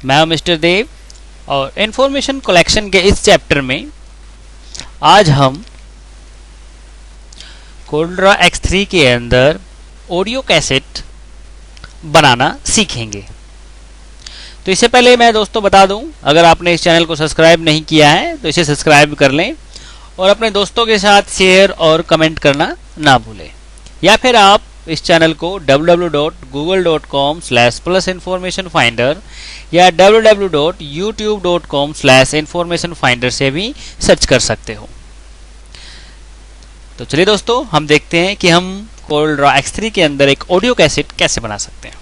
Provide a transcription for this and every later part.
मैं हूं मिस्टर देव और इंफॉर्मेशन कलेक्शन के इस चैप्टर में आज हम कोल्ड्रा X3 के अंदर ऑडियो कैसेट बनाना सीखेंगे। तो इससे पहले मैं दोस्तों बता दूं, अगर आपने इस चैनल को सब्सक्राइब नहीं किया है तो इसे सब्सक्राइब कर लें और अपने दोस्तों के साथ शेयर और कमेंट करना ना भूलें, या फिर आप इस चैनल को www.google.com/plusinformationfinder या www.youtube.com/informationfinder से भी सर्च कर सकते हो। तो चलिए दोस्तों, हम देखते हैं कि हम कोल्ड्रा X3 के अंदर एक ऑडियो कैसेट कैसे बना सकते हैं।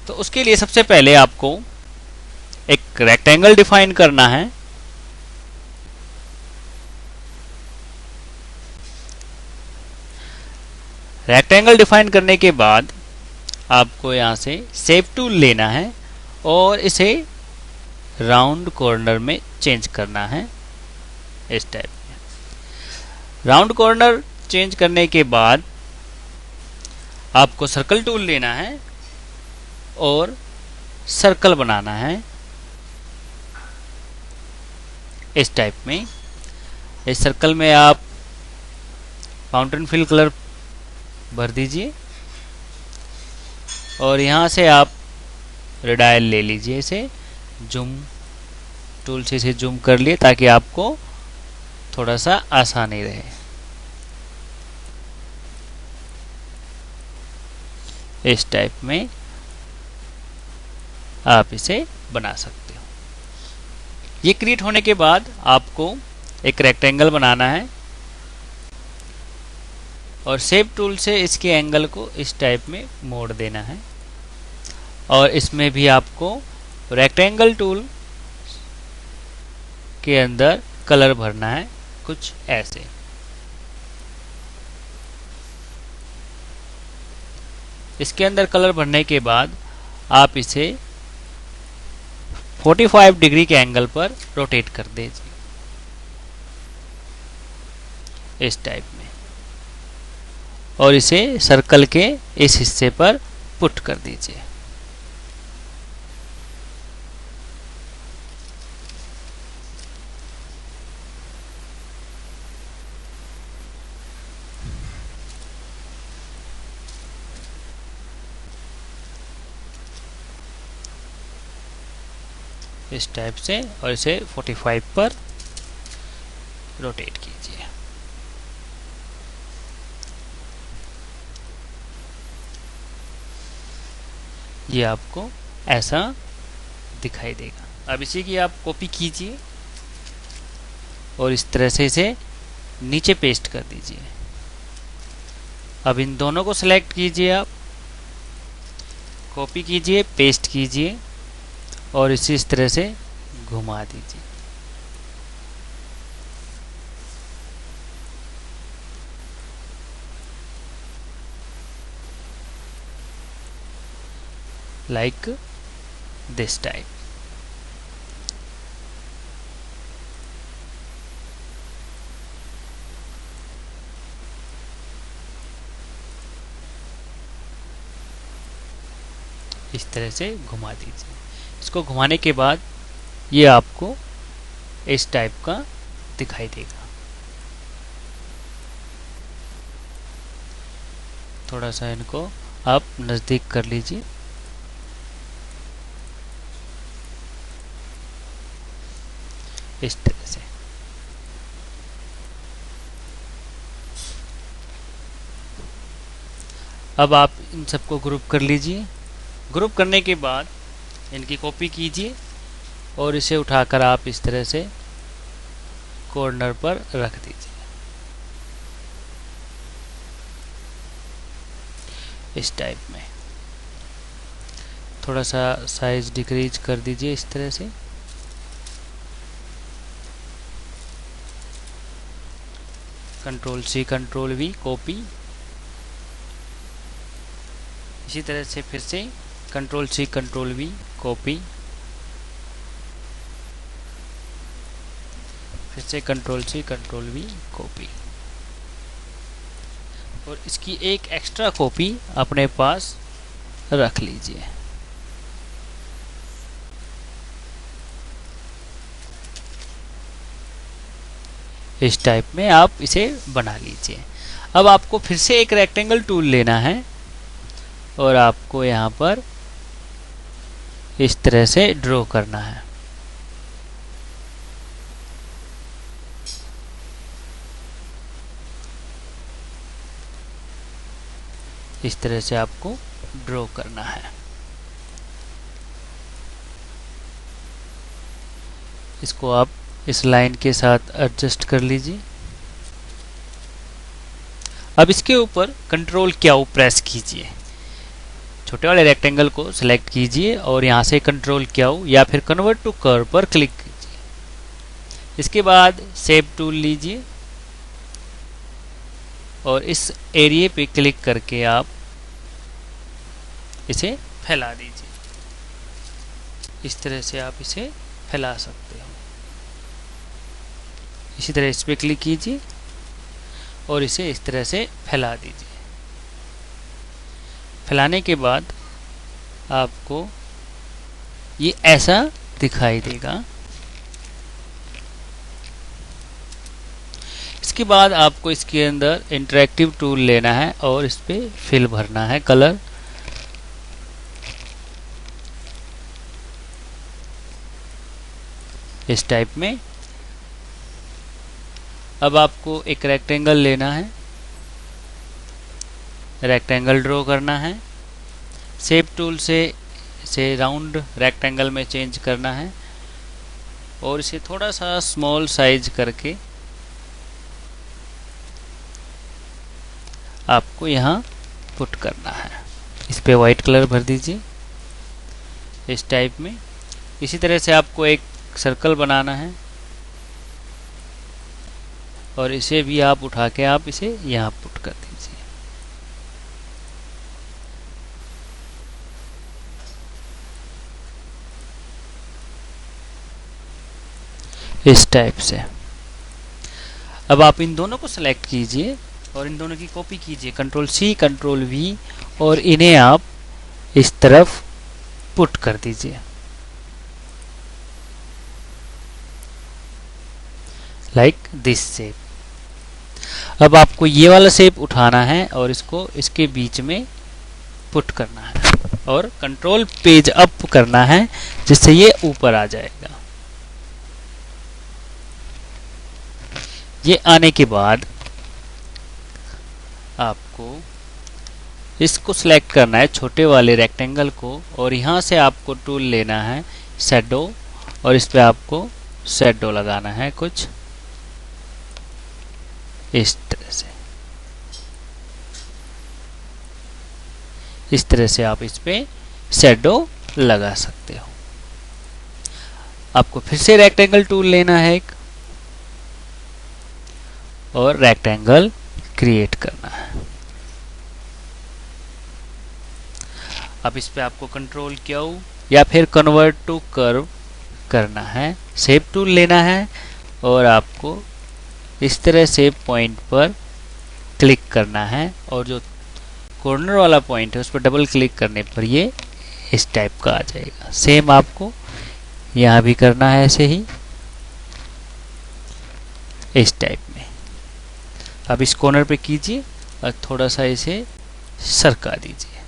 तो उसके लिए सबसे पहले आपको एक रेक्टेंगल डिफाइन करना है। रेक्टेंगल डिफाइन करने के बाद आपको यहां से शेप टूल लेना है और इसे राउंड कॉर्नर में चेंज करना है, इस टाइप में। राउंड कॉर्नर चेंज करने के बाद आपको सर्कल टूल लेना है और सर्कल बनाना है, इस टाइप में। इस सर्कल में आप फाउंटेन फिल कलर भर दीजिए और यहां से आप रेडायल ले लीजिए, इसे जूम टूल से इसे जूम कर लिए ताकि आपको थोड़ा सा आसानी रहे। इस टाइप में आप इसे बना सकते हो। ये क्रिएट होने के बाद आपको एक रेक्टेंगल बनाना है और शेप टूल से इसके एंगल को इस टाइप में मोड़ देना है और इसमें भी आपको रेक्टेंगल टूल के अंदर कलर भरना है, कुछ ऐसे। इसके अंदर कलर भरने के बाद आप इसे 45 डिग्री के एंगल पर रोटेट कर दीजिए, इस टाइप में, और इसे सर्कल के इस हिस्से पर पुट कर दीजिए। इस टाइप से, और इसे 45 पर रोटेट कीजिए। ये आपको ऐसा दिखाई देगा। अब इसी की आप कॉपी कीजिए और इस तरह से इसे नीचे पेस्ट कर दीजिए। अब इन दोनों को सिलेक्ट कीजिए, आप कॉपी कीजिए, पेस्ट कीजिए और इसे इस तरह से घुमा दीजिए। like this type। इस तरह से घुमा दीजिए। इसको घुमाने के बाद ये आपको इस टाइप का दिखाई देगा। थोड़ा सा इनको आप नजदीक कर लीजिए। इस तरह से अब आप इन सबको ग्रुप कर लीजिए। ग्रुप करने के बाद इनकी कॉपी कीजिए और इसे उठाकर आप इस तरह से कॉर्नर पर रख दीजिए, इस टाइप में। थोड़ा सा साइज डिक्रीज कर दीजिए इस तरह से। Ctrl+C Ctrl+V copy. इसी तरह से फिर से Ctrl+C Ctrl+V कॉपी, फिर से Ctrl+C Ctrl+V कॉपी, और इसकी एक एक्स्ट्रा कॉपी अपने पास रख लीजिए। इस टाइप में आप इसे बना लीजिए। अब आपको फिर से एक रेक्टेंगल टूल लेना है और आपको यहाँ पर इस तरह से ड्रॉ करना है। इस तरह से आपको ड्रॉ करना है। इसको आप इस लाइन के साथ एडजस्ट कर लीजिए। अब इसके ऊपर कंट्रोल क्या प्रेस कीजिए, छोटे वाले रेक्टेंगल को सिलेक्ट कीजिए और यहाँ से कंट्रोल क्या या फिर कन्वर्ट टू कर्व पर क्लिक कीजिए। इसके बाद शेप टूल लीजिए और इस एरिया पे क्लिक करके आप इसे फैला दीजिए। इस तरह से आप इसे फैला सकते हो। इसी तरह इस पे क्लिक कीजिए और इसे इस तरह से फैला दीजिए। फैलाने के बाद आपको ये ऐसा दिखाई देगा। इसके बाद आपको इसके अंदर इंटरेक्टिव टूल लेना है और इस पे फिल भरना है कलर। इस टाइप में। अब आपको एक रेक्टेंगल लेना है, रेक्टेंगल ड्रॉ करना है। शेप टूल से इसे राउंड रेक्टेंगल में चेंज करना है और इसे थोड़ा सा स्मॉल साइज करके आपको यहाँ पुट करना है। इस पे वाइट कलर भर दीजिए इस टाइप में। इसी तरह से आपको एक सर्कल बनाना है और इसे भी आप उठा के आप इसे यहाँ पुट कर दीजिए। इस टाइप से। अब आप इन दोनों को सेलेक्ट कीजिए और इन दोनों की कॉपी कीजिए, कंट्रोल सी कंट्रोल वी, और इन्हें आप इस तरफ पुट कर दीजिए लाइक दिस शेप। अब आपको ये वाला शेप उठाना है और इसको इसके बीच में पुट करना है और कंट्रोल पेज अप करना है जिससे ये ऊपर आ जाएगा। ये आने के बाद आपको इसको सिलेक्ट करना है, छोटे वाले रेक्टेंगल को, और यहाँ से आपको टूल लेना है शैडो और इस पे आपको शैडो लगाना है कुछ इस तरह से। इस तरह से आप इस पे शैडो लगा सकते हो। आपको फिर से रेक्टेंगल टूल लेना है एक और रेक्टेंगल क्रिएट करना है। अब इस पे आपको कंट्रोल क्यू या फिर कन्वर्ट टू कर्व करना है। शेप टूल लेना है और आपको इस तरह से पॉइंट पर क्लिक करना है और जो कॉर्नर वाला पॉइंट है उस पर डबल क्लिक करने पर ये इस टाइप का आ जाएगा। सेम आपको यहाँ भी करना है ऐसे ही इस टाइप में। अब इस कॉर्नर पे कीजिए और थोड़ा सा इसे सरका दीजिए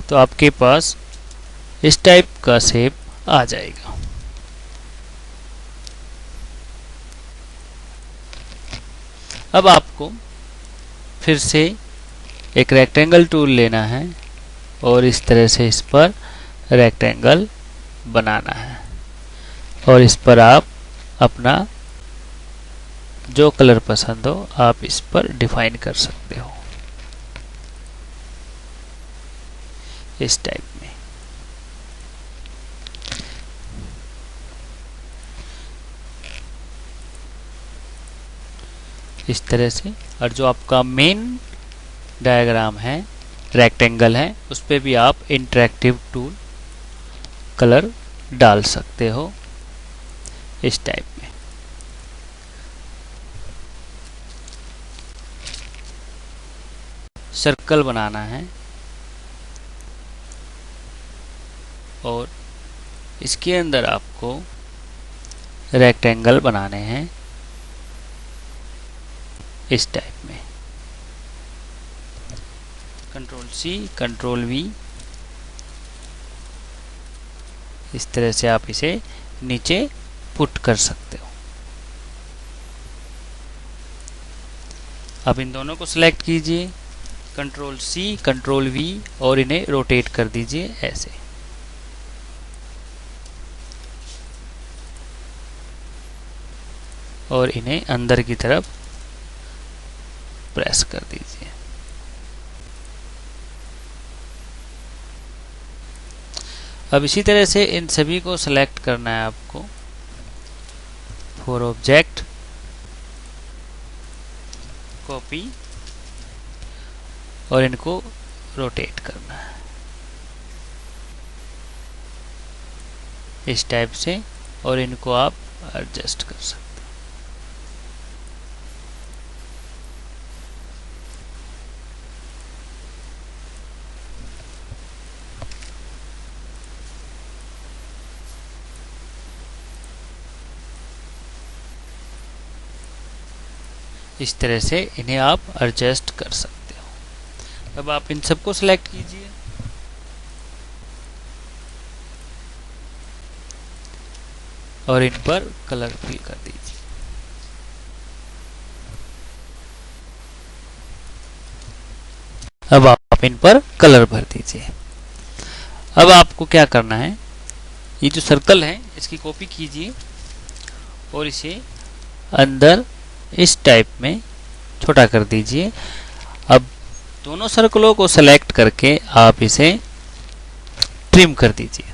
तो आपके पास इस टाइप का शेप आ जाएगा। अब आपको फिर से एक रेक्टेंगल टूल लेना है और इस तरह से इस पर रेक्टेंगल बनाना है और इस पर आप अपना जो कलर पसंद हो आप इस पर डिफाइन कर सकते हो इस टाइप में। इस तरह से। और जो आपका मेन डायग्राम है रेक्टेंगल है उस पे भी आप इंटरेक्टिव टूल कलर डाल सकते हो इस टाइप में। सर्कल बनाना है और इसके अंदर आपको रेक्टेंगल बनाने हैं इस टाइप में। कंट्रोल सी, कंट्रोल वी, इस तरह से आप इसे नीचे पुट कर सकते हो। अब इन दोनों को सिलेक्ट कीजिए, कंट्रोल सी, कंट्रोल वी, और इन्हें रोटेट कर दीजिए ऐसे। और इन्हें अंदर की तरफ प्रेस कर दीजिए। अब इसी तरह से इन सभी को सिलेक्ट करना है आपको। फॉर ऑब्जेक्ट, कॉपी, और इनको रोटेट करना है इस टाइप से, और इनको आप एडजस्ट कर सकते हैं। इस तरह से इन्हें आप एडजस्ट कर सकते हो। अब आप इन सबको सिलेक्ट कीजिए, और इन पर कलर फिल कर दीजिए। अब आप इन पर कलर भर दीजिए। अब आपको क्या करना है, ये जो सर्कल है इसकी कॉपी कीजिए और इसे अंदर इस टाइप में छोटा कर दीजिए। अब दोनों सर्कलों को सेलेक्ट करके आप इसे ट्रिम कर दीजिए।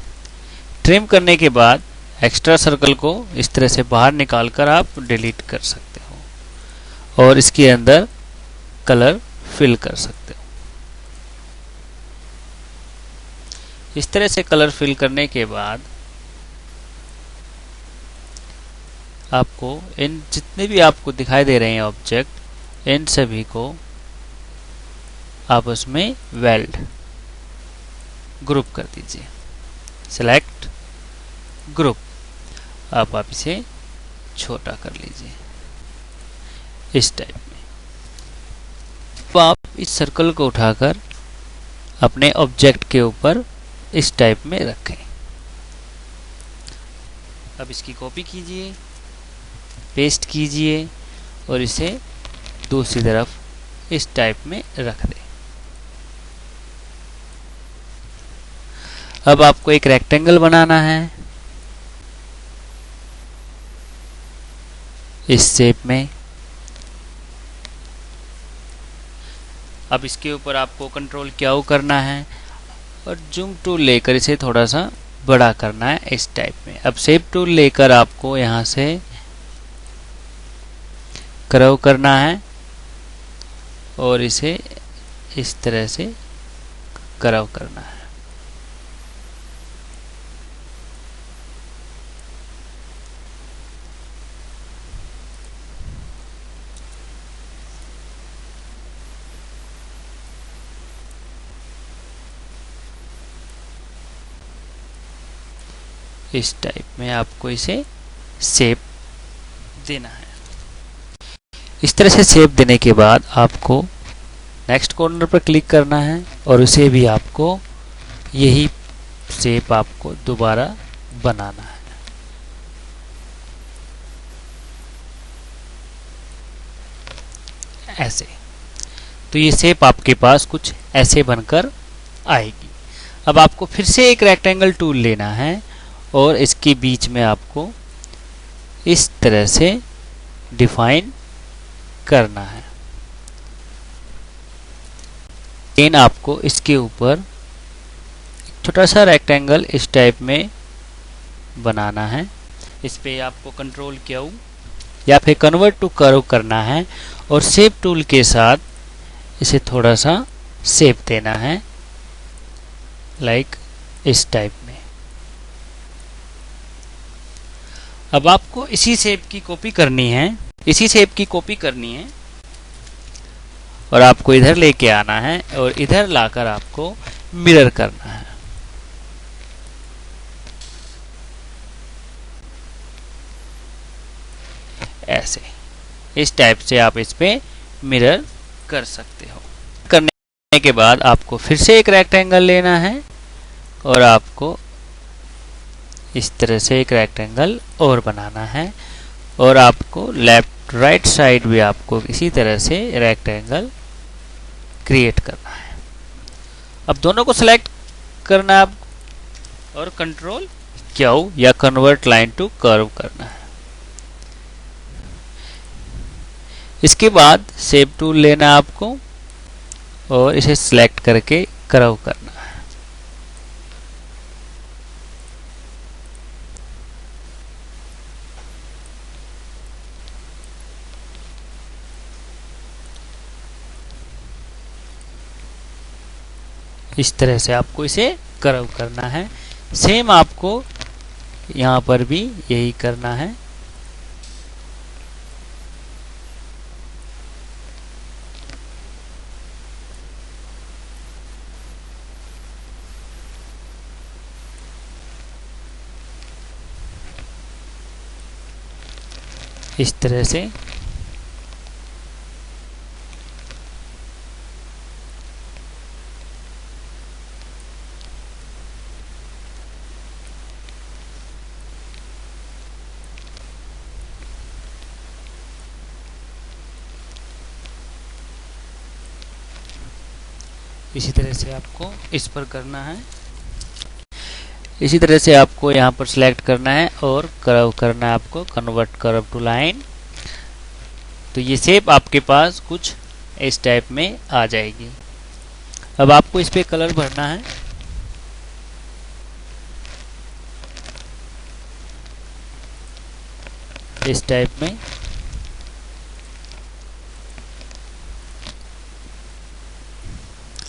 ट्रिम करने के बाद एक्स्ट्रा सर्कल को इस तरह से बाहर निकालकर आप डिलीट कर सकते हो और इसके अंदर कलर फिल कर सकते हो। इस तरह से कलर फिल करने के बाद आपको इन जितने भी आपको दिखाई दे रहे हैं ऑब्जेक्ट, इन सभी को आपस में वेल्ड ग्रुप कर दीजिए। सेलेक्ट ग्रुप, आप इसे छोटा कर लीजिए इस टाइप में। तो आप इस सर्कल को उठाकर अपने ऑब्जेक्ट के ऊपर इस टाइप में रखें। अब इसकी कॉपी कीजिए, पेस्ट कीजिए और इसे दूसरी तरफ इस टाइप में रख दें। अब आपको एक रेक्टेंगल बनाना है इस शेप में। अब इसके ऊपर आपको कंट्रोल क्यू करना है और जूम टूल लेकर इसे थोड़ा सा बड़ा करना है इस टाइप में। अब शेप टूल लेकर आपको यहाँ से कर्व करना है और इसे इस तरह से कर्व करना है। इस टाइप में आपको इसे शेप देना है। इस तरह से शेप देने के बाद आपको नेक्स्ट कॉर्नर पर क्लिक करना है और उसे भी आपको यही शेप आपको दोबारा बनाना है। ऐसे तो ये शेप आपके पास कुछ ऐसे बनकर आएगी। अब आपको फिर से एक रेक्टेंगल टूल लेना है और इसके बीच में आपको इस तरह से डिफाइन करना है। लेकिन आपको इसके ऊपर छोटा सा रेक्टेंगल इस टाइप में बनाना है। इस पे आपको कंट्रोल क्यू या फिर कन्वर्ट टू कर्व करना है और शेप टूल के साथ इसे थोड़ा सा शेप देना है लाइक इस टाइप में। अब आपको इसी शेप की कॉपी करनी है, इसी शेप की कॉपी करनी है और आपको इधर लेके आना है और इधर लाकर आपको मिरर करना है। इस टाइप से आप इस पे मिरर कर सकते हो। करने के बाद आपको फिर से एक रेक्टेंगल लेना है और आपको इस तरह से एक रेक्टेंगल और बनाना है और आपको लेफ्ट राइट साइड भी आपको इसी तरह से रेक्टेंगल क्रिएट करना है। अब दोनों को सिलेक्ट करना है आप और कंट्रोल क्यू या कन्वर्ट लाइन टू कर्व करना है। इसके बाद शेप टूल लेना है आपको और इसे सिलेक्ट करके कर्व करना है। इस तरह से आपको इसे कर्व करना है। सेम आपको यहाँ पर भी यही करना है। इस तरह से इसी तरह से आपको इस पर करना है। इसी तरह से आपको यहाँ पर सिलेक्ट करना है और कर्व करना है आपको, कन्वर्ट कर्व टू लाइन। तो ये शेप आपके पास कुछ इस टाइप में आ जाएगी। अब आपको इस पे कलर भरना है। इस टाइप में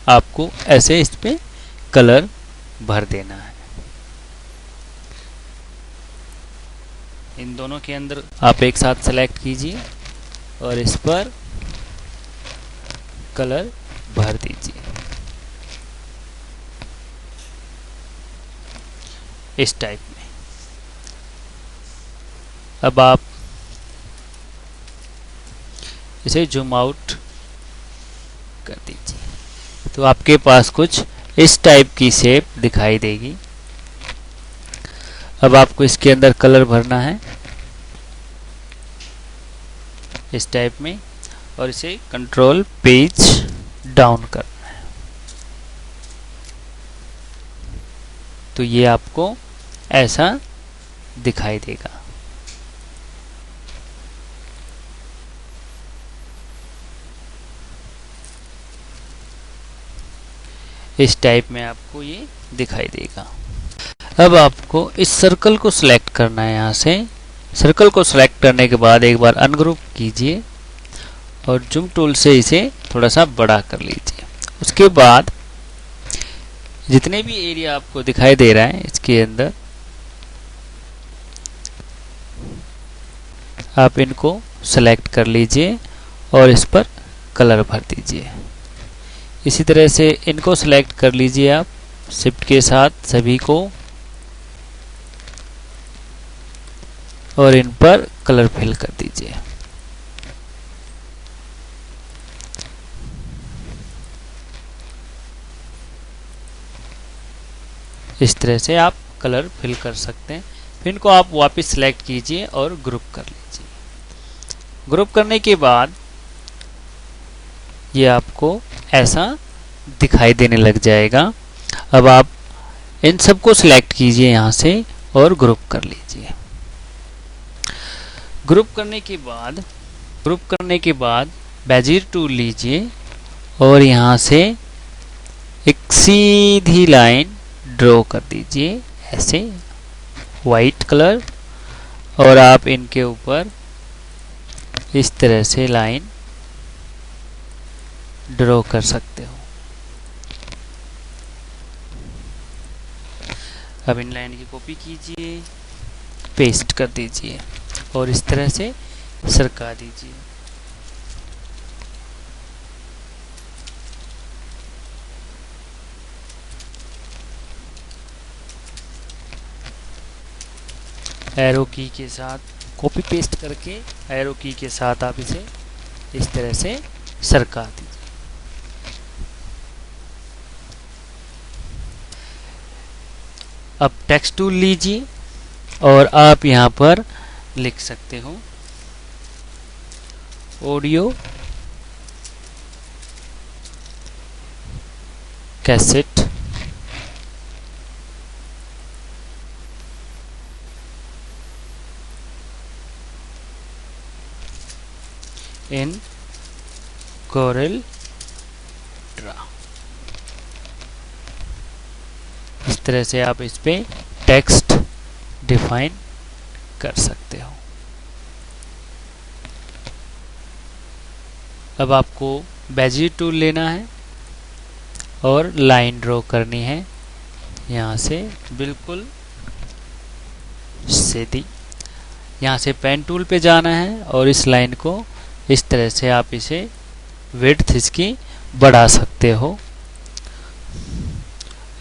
आपको ऐसे इस पे कलर भर देना है। इन दोनों के अंदर आप एक साथ सेलेक्ट कीजिए और इस पर कलर भर दीजिए इस टाइप में। अब आप इसे जूम आउट कर दीजिए तो आपके पास कुछ इस टाइप की शेप दिखाई देगी। अब आपको इसके अंदर कलर भरना है इस टाइप में और इसे कंट्रोल पेज डाउन करना है। तो ये आपको ऐसा दिखाई देगा। इस टाइप में आपको ये दिखाई देगा। अब आपको इस सर्कल को सिलेक्ट करना है। यहाँ से सर्कल को सिलेक्ट करने के बाद एक बार अनग्रुप कीजिए और जूम टूल से इसे थोड़ा सा बड़ा कर लीजिए। उसके बाद जितने भी एरिया आपको दिखाई दे रहा है इसके अंदर आप इनको सेलेक्ट कर लीजिए और इस पर कलर भर दीजिए। इसी तरह से इनको सेलेक्ट कर लीजिए आप शिफ्ट के साथ सभी को और इन पर कलर फिल कर दीजिए। इस तरह से आप कलर फिल कर सकते हैं। फिर इनको आप वापस सेलेक्ट कीजिए और ग्रुप कर लीजिए। ग्रुप करने के बाद ये आपको ऐसा दिखाई देने लग जाएगा। अब आप इन सबको सिलेक्ट कीजिए यहाँ से और ग्रुप कर लीजिए। ग्रुप करने के बाद बेजियर टूल लीजिए और यहाँ से एक सीधी लाइन ड्रॉ कर दीजिए ऐसे वाइट कलर और आप इनके ऊपर इस तरह से लाइन ड्रॉ कर सकते हो। अब इन लाइन की कॉपी कीजिए, पेस्ट कर दीजिए और इस तरह से सरका दीजिए। एरो की के साथ कॉपी पेस्ट करके एरो की के साथ आप इसे इस तरह से सरका दीजिए। अब टेक्स्ट टूल लीजिए और आप यहाँ पर लिख सकते हो ऑडियो कैसेट इन कोरेल ड्रा। इस तरह से आप इस पे टेक्स्ट डिफाइन कर सकते हो। अब आपको बेजियर टूल लेना है और लाइन ड्रॉ करनी है यहाँ से बिल्कुल सीधी। यहाँ से पेन टूल पे जाना है और इस लाइन को इस तरह से आप इसे विड्थ इसकी बढ़ा सकते हो।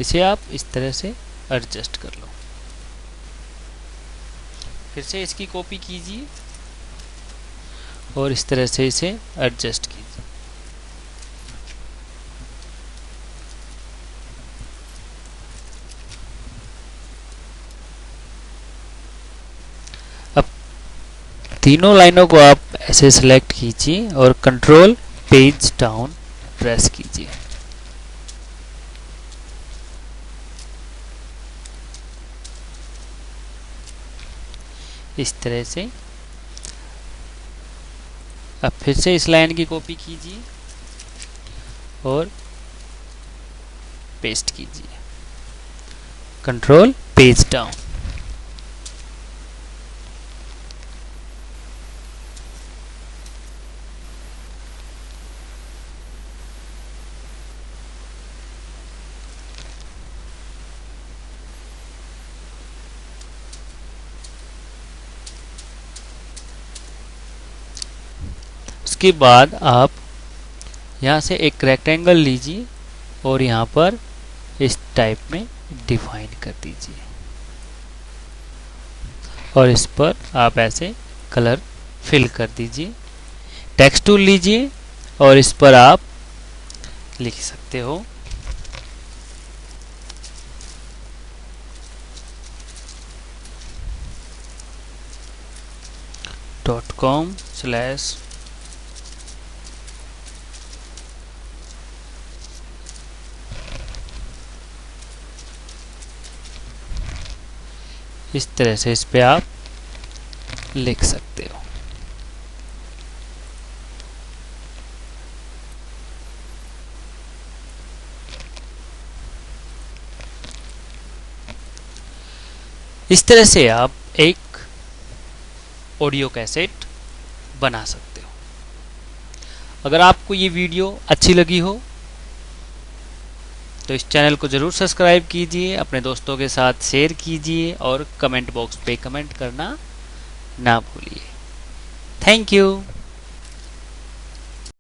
इसे आप इस तरह से एडजस्ट कर लो। फिर से इसकी कॉपी कीजिए और इस तरह से इसे एडजस्ट कीजिए। अब तीनों लाइनों को आप ऐसे सिलेक्ट कीजिए और कंट्रोल पेज डाउन प्रेस कीजिए। इस तरह से अब फिर से इस लाइन की कॉपी कीजिए और पेस्ट कीजिए। Control page down. उसके बाद आप यहाँ से एक रेक्टेंगल लीजिए और यहाँ पर इस टाइप में डिफाइन कर दीजिए और इस पर आप ऐसे कलर फिल कर दीजिए। टेक्स्ट टूल लीजिए और इस पर आप लिख सकते हो .com/ इस तरह से इस पे आप लिख सकते हो। इस तरह से आप एक ऑडियो कैसेट बना सकते हो। अगर आपको ये वीडियो अच्छी लगी हो तो इस चैनल को ज़रूर सब्सक्राइब कीजिए, अपने दोस्तों के साथ शेयर कीजिए और कमेंट बॉक्स पे कमेंट करना ना भूलिए। Thank you.